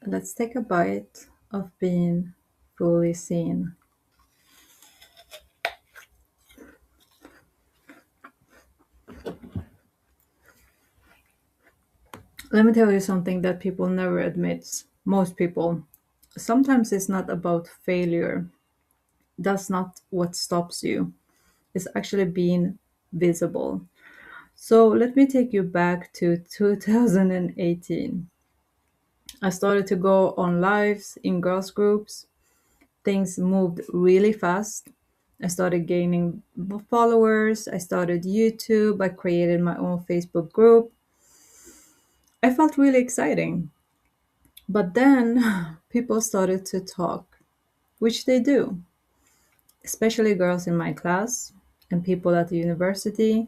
let's take a bite of being fully seen. Let me tell you something that people never admit. Most people. Sometimes it's not about failure. That's not what stops you. It's actually being visible. So let me take you back to 2018. I started to go on lives in girls groups. Things moved really fast. I started gaining followers. I started YouTube. I created my own Facebook group. I felt really exciting. But then people started to talk, which they do, especially girls in my class and people at the university.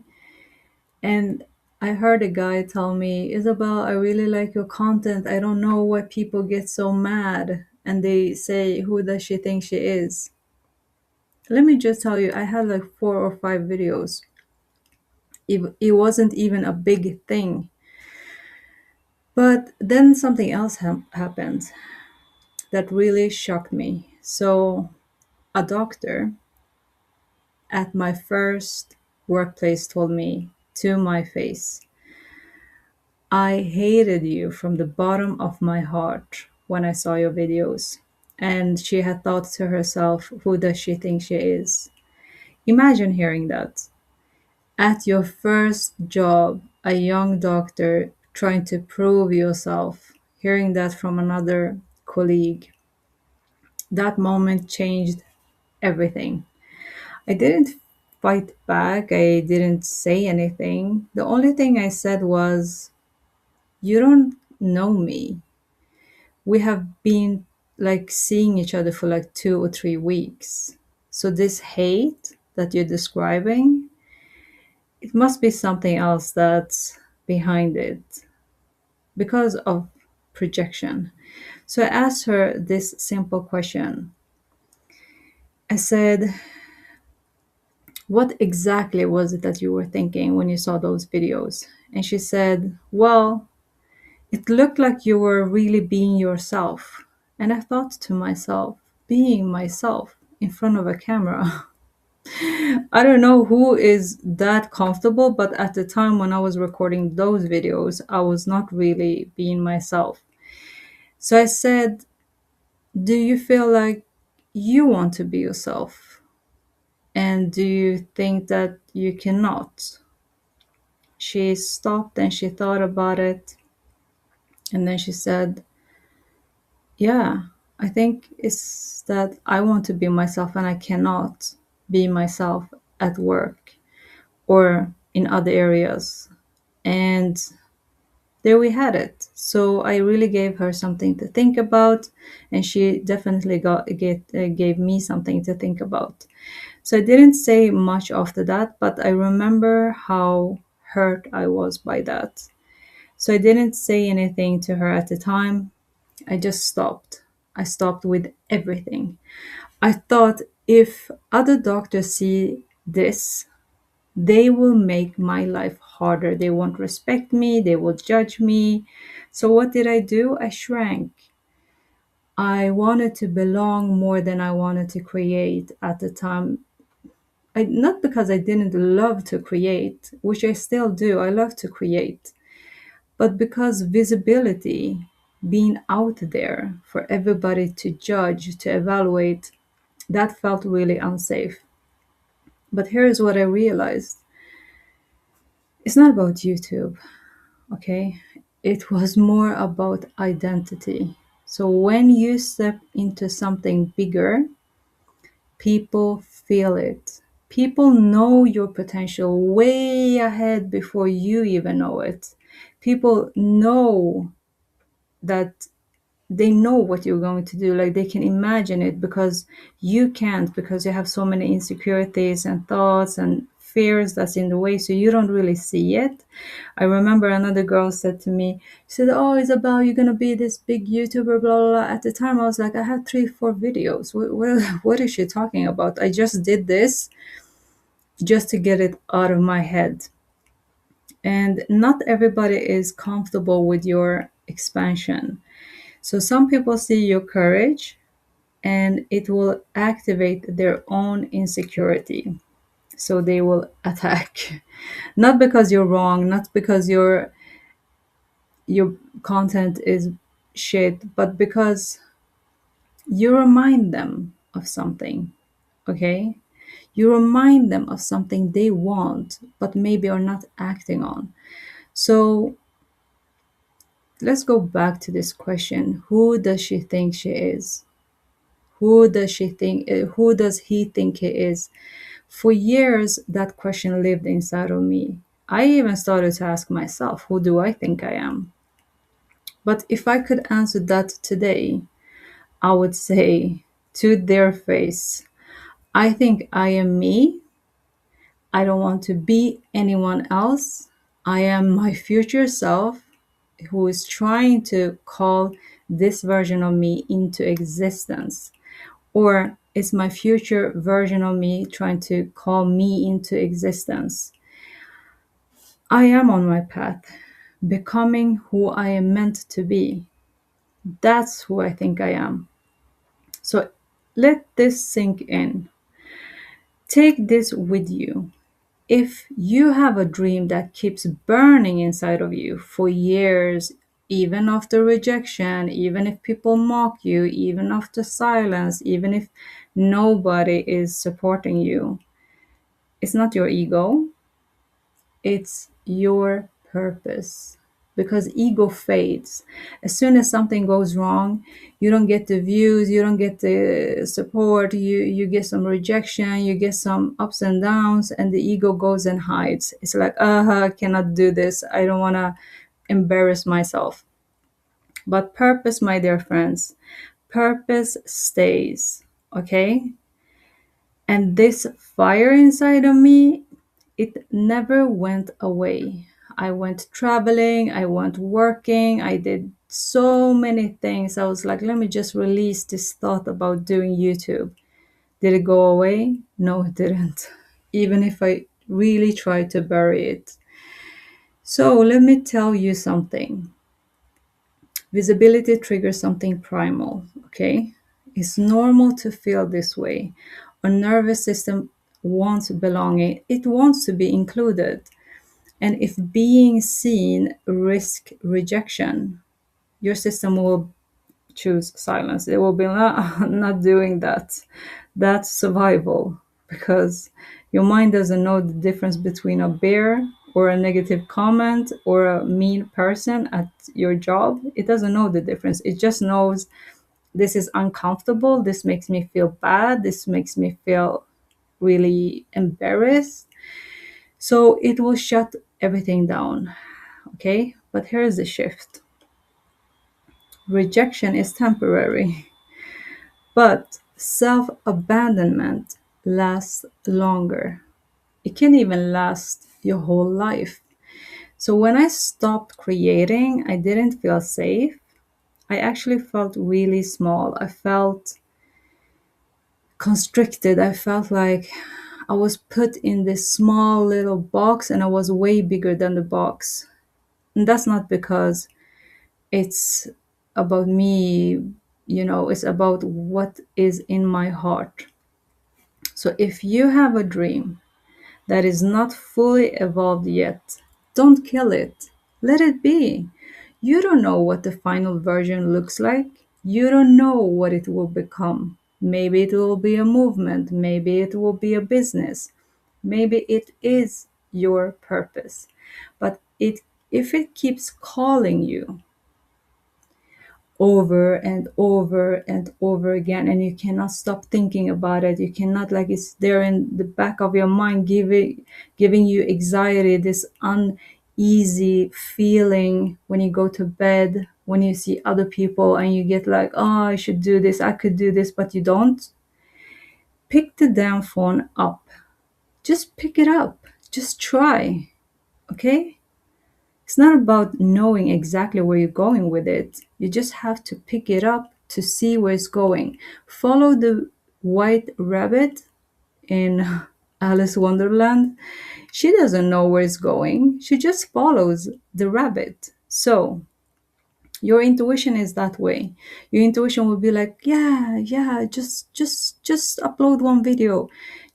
And I heard a guy tell me, Isabel, I really like your content. I don't know why people get so mad and they say, who does she think she is? Let me just tell you, I had like 4 or 5 videos. It wasn't even a big thing. But then something else happened that really shocked me. So, a doctor at my first workplace told me to my face, I hated you from the bottom of my heart when I saw your videos. And she had thought to herself, who does she think she is? Imagine hearing that. At your first job, a young doctor trying to prove yourself, hearing that from another colleague. That moment changed everything. I didn't fight back, I didn't say anything. The only thing I said was, you don't know me. We have been like seeing each other for like 2 or 3 weeks. So, this hate that you're describing, it must be something else that's behind it because of projection. So, I asked her this simple question. I said, what exactly was it that you were thinking when you saw those videos? And she said, well, it looked like you were really being yourself. And I thought to myself, being myself in front of a camera. I don't know who is that comfortable, but at the time when I was recording those videos, I was not really being myself. So I said, do you feel like you want to be yourself? And do you think that you cannot? She stopped and she thought about it. And then she said, yeah, I think it's that I want to be myself and I cannot be myself at work or in other areas. And there we had it. So I really gave her something to think about, and she definitely gave me something to think about. So I didn't say much after that, but I remember how hurt I was by that. So I didn't say anything to her at the time. I just stopped. I stopped with everything. I thought if other doctors see this, they will make my life harder. They won't respect me, they will judge me. So, what did I do? I shrank. I wanted to belong more than I wanted to create at the time. Not because I didn't love to create, which I still do, I love to create, but because visibility, being out there for everybody to judge, to evaluate, that felt really unsafe. But here's what I realized, it's not about YouTube, okay? It was more about identity. So when you step into something bigger, people feel it. People know your potential way ahead before you even know it. People know that they know what you're going to do, like they can imagine it, because you can't, because you have so many insecurities and thoughts and fears that's in the way, so you don't really see it. I remember another girl said to me, she said, oh, Isabel, you're gonna be this big YouTuber, blah blah blah. At the time I was like, I had 3 4 videos. What is she talking about? I just did this just to get it out of my head. And not everybody is comfortable with your expansion. So some people see your courage and it will activate their own insecurity. So they will attack. Not because you're wrong, not because your content is shit, but because you remind them of something, okay? You remind them of something they want, but maybe are not acting on. So let's go back to this question. Who does she think she is? Who does he think he is? For years, that question lived inside of me. I even started to ask myself, who do I think I am? But if I could answer that today, I would say to their face, I think I am me. I don't want to be anyone else. I am my future self who is trying to call this version of me into existence. Or is my future version of me trying to call me into existence? I am on my path, becoming who I am meant to be. That's who I think I am. So let this sink in. Take this with you. If you have a dream that keeps burning inside of you for years, even after rejection, even if people mock you, even after silence, even if nobody is supporting you, it's not your ego, it's your purpose. Because ego fades. As soon as something goes wrong, you don't get the views, you don't get the support, you get some rejection, you get some ups and downs, and the ego goes and hides. It's like, I cannot do this. I don't want to embarrass myself. But purpose, my dear friends, purpose stays, okay? And this fire inside of me, it never went away. I went traveling, I went working, I did so many things. I was like, let me just release this thought about doing YouTube. Did it go away? No, it didn't. Even if I really tried to bury it. So let me tell you something. Visibility triggers something primal, okay? It's normal to feel this way. Our nervous system wants belonging, it wants to be included. And if being seen risk rejection, your system will choose silence. It will be not doing that. That's survival because your mind doesn't know the difference between a bear or a negative comment or a mean person at your job. It doesn't know the difference. It just knows this is uncomfortable. This makes me feel bad. This makes me feel really embarrassed. So it will shut everything down. Okay, but here's the shift. Rejection is temporary, but self abandonment lasts longer. It can even last your whole life. So when I stopped creating, I didn't feel safe. I actually felt really small. I felt constricted. I felt like I was put in this small little box and I was way bigger than the box. And that's not because it's about me, it's about what is in my heart. So if you have a dream that is not fully evolved yet, don't kill it. Let it be. You don't know what the final version looks like. You don't know what it will become. Maybe it will be a movement. Maybe it will be a business. Maybe it is your purpose. But if it keeps calling you, over and over and over again and you cannot stop thinking about it, you cannot, like, it's there in the back of your mind, giving you anxiety, this uneasy feeling when you go to bed, when you see other people and you get like, oh, I should do this, I could do this, but you don't. Pick the damn phone up. Just pick it up. Just try. Okay. It's not about knowing exactly where you're going with it. You just have to pick it up to see where it's going. Follow the white rabbit in Alice Wonderland. She doesn't know where it's going. She just follows the rabbit. So Your intuition is that way. Your intuition will be like, yeah, yeah, just upload one video,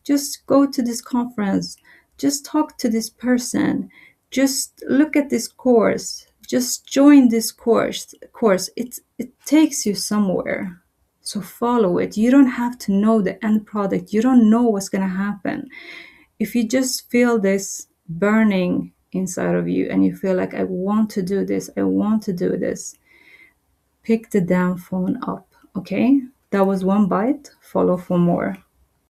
just go to this conference, just talk to this person, just look at this course, just join this course. It takes you somewhere. So follow it. You don't have to know the end product. You don't know what's going to happen. If you just feel this burning inside of you and you feel like, I want to do this, I want to do this, pick the damn phone up. Okay, that was one bite. Follow for more.